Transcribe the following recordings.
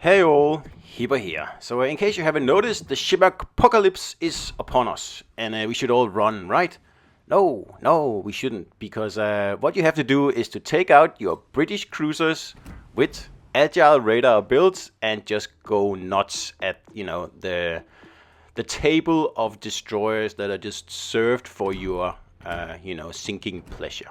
Hey all, Hipper here. So in case you haven't noticed, the Shimapocalypse is upon us, and we should all run, right? No, we shouldn't, because what you have to do is to take out your British cruisers with agile radar builds and just go nuts at, the table of destroyers that are just served for your, sinking pleasure.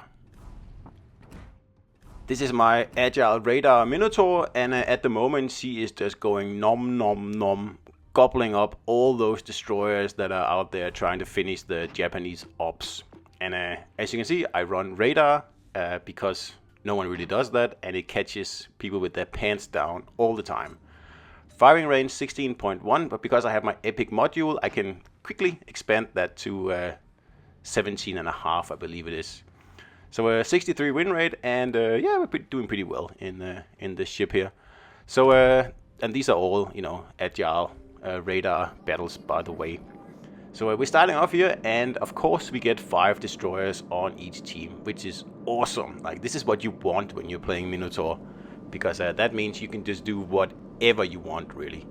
This is my agile radar Minotaur, and at the moment she is just going nom nom nom, gobbling up all those destroyers that are out there trying to finish the Japanese ops. And as you can see, I run radar because no one really does that, and it catches people with their pants down all the time. Firing range 16.1, but because I have my epic module, I can quickly expand that to 17.5, I believe it is. So 63 win rate, and yeah, we're doing pretty well in this ship here. So and these are all agile radar battles, by the way. So we're starting off here, and of course we get 5 destroyers on each team, which is awesome. Like, this is what you want when you're playing Minotaur, because that means you can just do whatever you want, really.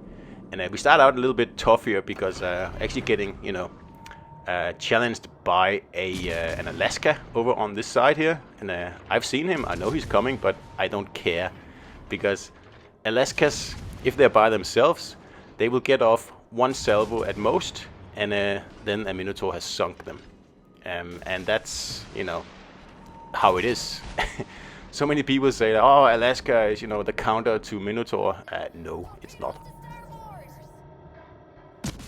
And we start out a little bit tough here because actually getting challenged by an Alaska over on this side here, and I've seen him, I know he's coming, but I don't care, because Alaskas, if they're by themselves, they will get off 1 salvo at most, and then a Minotaur has sunk them, and that's how it is. So many people say, oh, Alaska is the counter to Minotaur. No, it's not.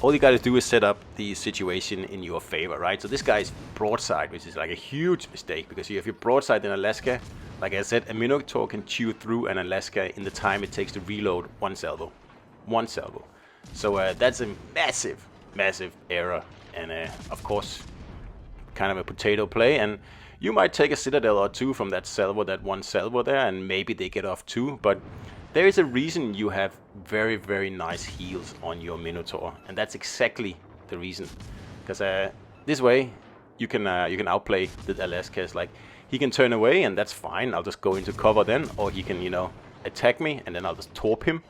All you gotta do is set up the situation in your favor, right? So this guy's broadside, which is like a huge mistake, because if you're broadside in Alaska, like I said, a Minotaur can chew through an Alaska in the time it takes to reload 1 salvo. 1 salvo. So that's a massive, massive error, and of course, kind of a potato play, and you might take a Citadel or 2 from that salvo, that 1 salvo there, and maybe they get off 2, but there is a reason you have very, very nice heals on your Minotaur, and that's exactly the reason. Because this way, you can outplay the Alaskas. Like, he can turn away, and that's fine. I'll just go into cover then, or he can attack me, and then I'll just torp him.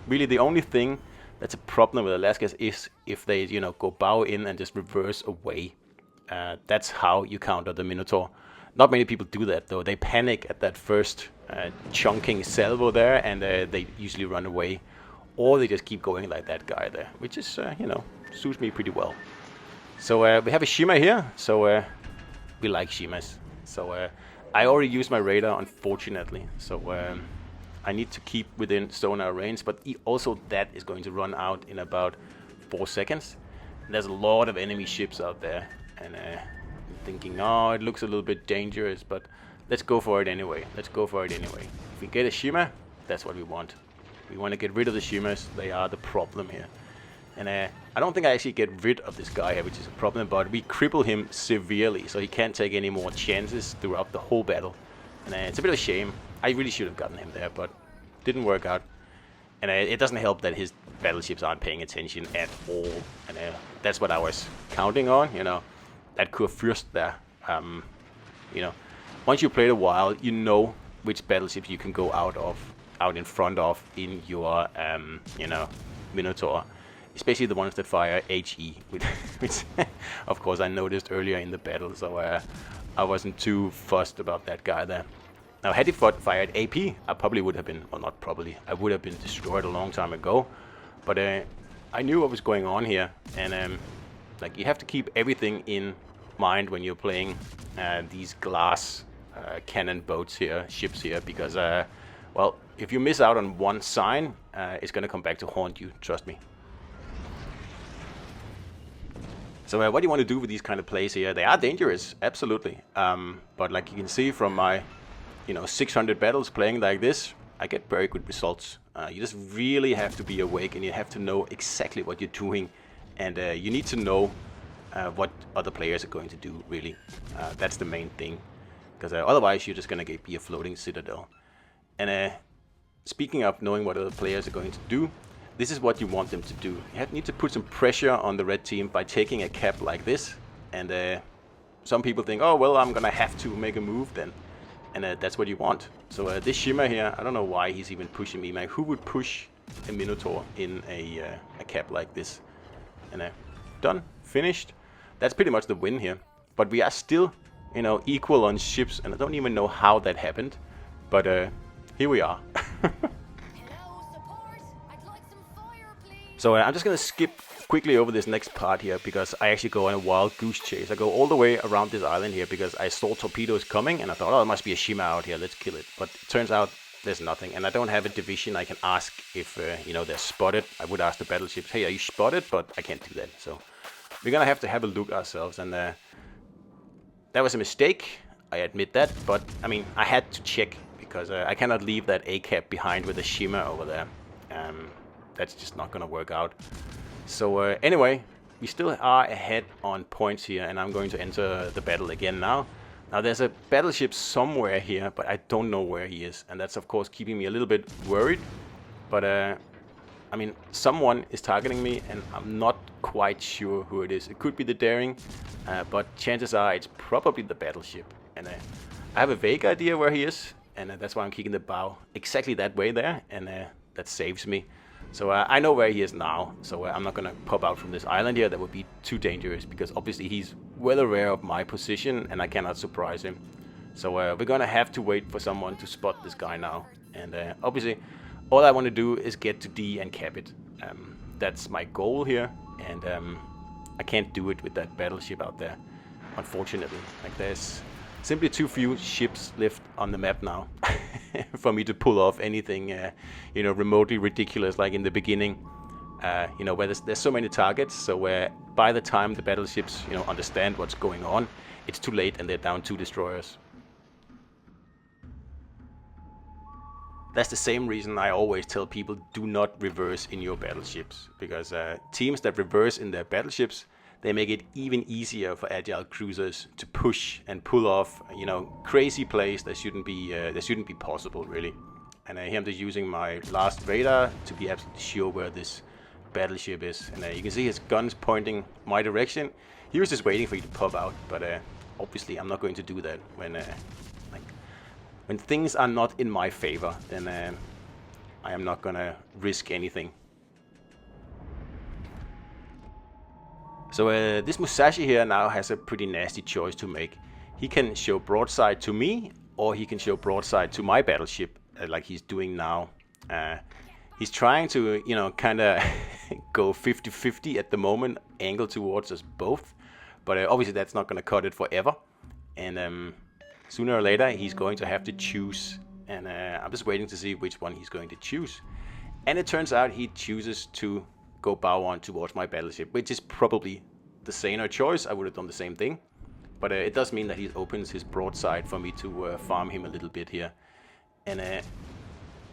Really, the only thing that's a problem with Alaskas is if they go bow in and just reverse away. That's how you counter the Minotaur. Not many people do that, though. They panic at that first chunking salvo there, and they usually run away, or they just keep going like that guy there, which is suits me pretty well. So we have a Shima here, so we like Shimas. So I already used my radar, unfortunately, so I need to keep within sonar range, but also that is going to run out in about 4 seconds. And there's a lot of enemy ships out there, and thinking, oh, it looks a little bit dangerous, but let's go for it anyway. If we get a Shima, that's what we want. We want to get rid of the Shimas. They are the problem here. And I don't think I actually get rid of this guy here, which is a problem, but we cripple him severely, so he can't take any more chances throughout the whole battle. And it's a bit of a shame. I really should have gotten him there, but didn't work out. And it doesn't help that his battleships aren't paying attention at all. And that's what I was counting on, that Kurfürst there. Once you played a while, you know which battleships you can go out in front of in your, Minotaur. Especially the ones that fire HE, which of course I noticed earlier in the battle, so I wasn't too fussed about that guy there. Now, had he fired AP, I probably would have been, well, not probably, I would have been destroyed a long time ago. But I knew what was going on here, and like, you have to keep everything in mind when you're playing these glass cannon boats here, ships here, because well, if you miss out on one sign, it's gonna come back to haunt you, trust me. So what do you want to do with these kind of plays here? They are dangerous, absolutely, but like you can see from my 600 battles playing like this, I get very good results. You just really have to be awake, and you have to know exactly what you're doing, and you need to know what other players are going to do, really. That's the main thing, because otherwise you're just going to be a floating citadel. And speaking of knowing what other players are going to do, this is what you want them to do. You need to put some pressure on the red team by taking a cap like this, and some people think, oh well, I'm going to have to make a move then. and that's what you want. So this Shima here, I don't know why he's even pushing me, man. Who would push a Minotaur in a cap like this? And done, finished. That's pretty much the win here. But we are still, you know, equal on ships, and I don't even know how that happened. But here we are. So I'm just gonna skip quickly over this next part here, because I actually go on a wild goose chase. I go all the way around this island here because I saw torpedoes coming and I thought, oh, there must be a Shima out here, let's kill it. But it turns out there's nothing, and I don't have a division I can ask if you know, they're spotted. I would ask the battleships, hey, are you spotted? But I can't do that. So we're gonna have to look ourselves, and that was a mistake, I admit that. But I mean, I had to check because I cannot leave that A cap behind with a Shima over there. That's just not gonna work out. So anyway, we still are ahead on points here, and I'm going to enter the battle again now. Now there's a battleship somewhere here, but I don't know where he is, and that's of course keeping me a little bit worried. But I mean, someone is targeting me, and I'm not quite sure who it is. It could be the Daring, but chances are it's probably the battleship. And I have a vague idea where he is, and that's why I'm kicking the bow exactly that way there, and that saves me. So I know where he is now, so I'm not going to pop out from this island here. That would be too dangerous, because obviously he's well aware of my position, and I cannot surprise him. So we're going to have to wait for someone to spot this guy now. And obviously, all I want to do is get to D and cap it. That's my goal here, and I can't do it with that battleship out there, unfortunately. Like, there's simply too few ships left on the map now for me to pull off anything, you know, remotely ridiculous like in the beginning. You know, where there's so many targets, so where by the time the battleships, you know, understand what's going on, it's too late and they're down 2 destroyers. That's the same reason I always tell people, do not reverse in your battleships, because teams that reverse in their battleships, they make it even easier for agile cruisers to push and pull off, you know, crazy plays that shouldn't be possible, really. And here I'm just using my last radar to be absolutely sure where this battleship is. And you can see his guns pointing my direction. He was just waiting for you to pop out, but obviously I'm not going to do that when things are not in my favor. Then I am not gonna risk anything. So this Musashi here now has a pretty nasty choice to make. He can show broadside to me, or he can show broadside to my battleship, like he's doing now. He's trying to, you know, kind of go 50-50 at the moment, angle towards us both. But obviously that's not going to cut it forever. And sooner or later he's going to have to choose. And I'm just waiting to see which one he's going to choose. And it turns out he chooses to go bow on towards my battleship, which is probably the saner choice. I would have done the same thing, but it does mean that he opens his broadside for me to farm him a little bit here. And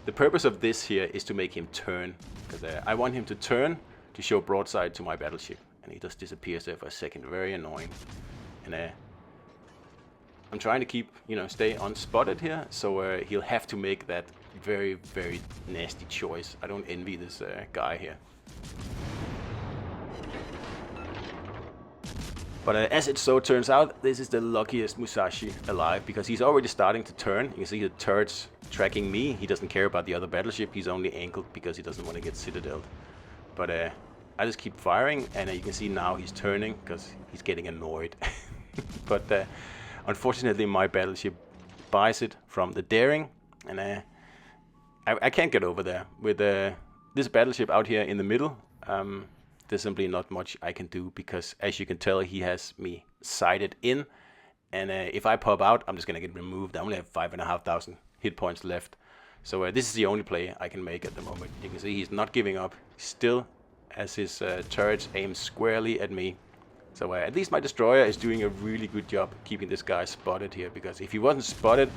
the purpose of this here is to make him turn, because I want him to turn to show broadside to my battleship, and he just disappears there for a second. Very annoying. And I'm trying to keep, you know, stay unspotted here, so he'll have to make that very, very nasty choice. I don't envy this guy here. But as it so turns out, this is the luckiest Musashi alive, because he's already starting to turn. You can see the turrets tracking me. He doesn't care about the other battleship. He's only angled because he doesn't want to get citadeled. But I just keep firing, and you can see now he's turning because he's getting annoyed. But unfortunately my battleship buys it from the Daring, and I can't get over there. With this battleship out here in the middle, there's simply not much I can do, because as you can tell, he has me sighted in, and if I pop out, I'm just gonna get removed. I only have 5,500 hit points left, so this is the only play I can make at the moment. You can see he's not giving up, still as his turrets aim squarely at me. So at least my destroyer is doing a really good job keeping this guy spotted here, because if he wasn't spotted,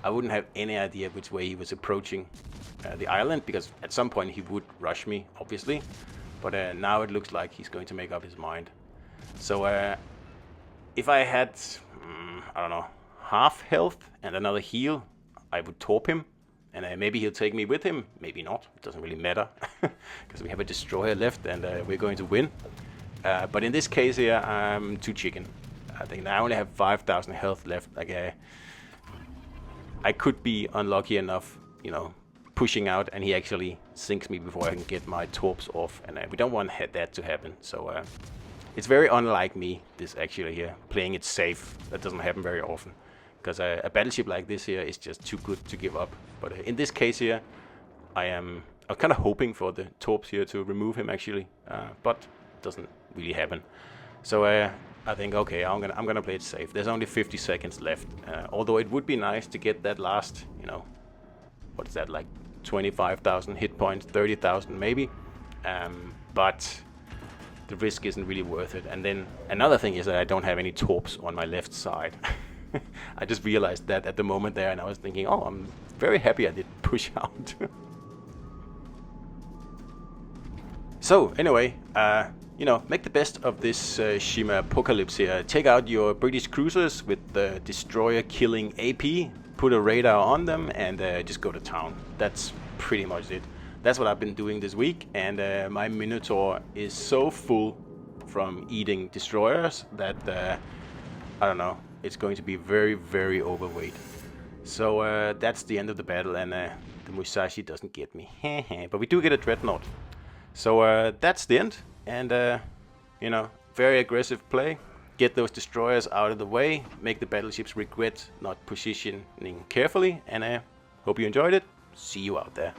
I wouldn't have any idea which way he was approaching the island, because at some point he would rush me, obviously. But now it looks like he's going to make up his mind. So if I had, I don't know, half health and another heal, I would torp him. And maybe he'll take me with him, maybe not. It doesn't really matter, because we have a destroyer left and we're going to win. But in this case here, I'm too chicken. I think I only have 5,000 health left. Like, I could be unlucky enough, you know, pushing out, and he actually sinks me before I can get my torps off, and we don't want that to happen. So it's very unlike me, this actually here, playing it safe. That doesn't happen very often, because a battleship like this here is just too good to give up. But in this case here, I'm kind of hoping for the torps here to remove him actually, but it doesn't really happen. So I think, okay, I'm gonna play it safe. There's only 50 seconds left. Although it would be nice to get that last, you know, what's that, like 25,000 hit points, 30,000 maybe. But the risk isn't really worth it. And then another thing is that I don't have any torps on my left side. I just realized that at the moment there, and I was thinking, oh, I'm very happy I did push out. So anyway, you know, make the best of this Shimapocalypse here. Take out your British cruisers with the destroyer killing AP, put a radar on them, and just go to town. That's pretty much it. That's what I've been doing this week, and my Minotaur is so full from eating destroyers that I don't know, it's going to be very, very overweight. So that's the end of the battle, and the Musashi doesn't get me. But we do get a Dreadnought. So that's the end, and you know, very aggressive play. Get those destroyers out of the way, make the battleships regret not positioning carefully, and hope you enjoyed it. See you out there.